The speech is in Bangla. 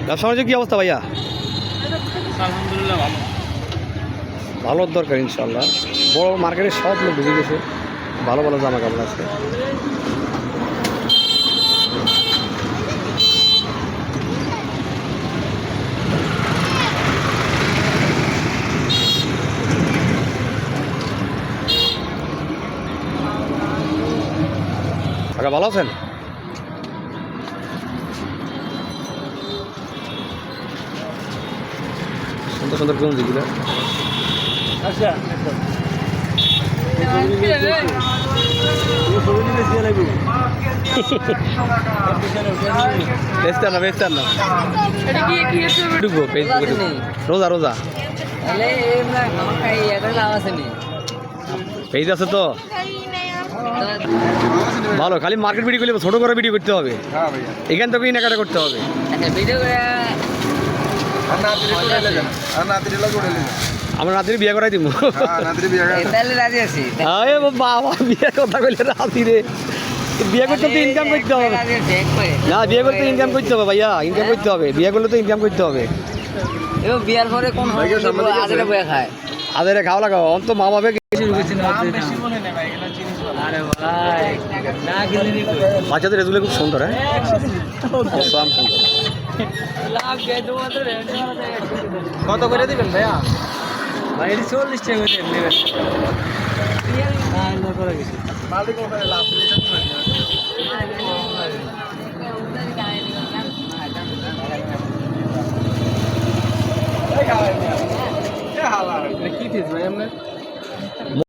ব্যবসা বাণিজ্য কি অবস্থা ভাইয়া? আলহামদুলিল্লাহ ভালো। ভালোর দরকার ইনশাল্লাহ। বড় মার্কেটে সব লোক বুঝে গেছে, ভালো ভালো জামা কাপড় আছে। কাকা ভালো আছেন? সুন্দর সুন্দর গঞ্জিগুলো। আচ্ছা বেচতেন না বেচতেন না ঢুকবো ফেসবুকে ঢুকবো। রোজা রোজা পেজ আছে তো ভালো। খালি মার্কেট ভিডিও করলে ছোটো করে ভিডিও করতে হবে, এখান থেকে কেনাকাটা করতে হবে। আমরা নাতির বিয়ে করাই দিব। বাবা বিয়ে কথা কইলে রাতি রে বিয়ে করতে তো ইনকাম করতে হবে। না বিয়ে করতে ইনকাম করতে হবে ভাইয়া, ইনকাম করতে হবে। বিয়ে করলে তো ইনকাম করতে হবে। বিয়ার পরে কোন আজরে বয়ে খায়? আদেরে খাওয়া লাগাও অন্ত মা বাবা বাচ্চাদের রেজুলে খুব সুন্দর। হ্যাঁ কত করে দিবেন ভাইয়া? ভাই 40 টাকা করে নেবেন। কি দিস ভাই আপনার?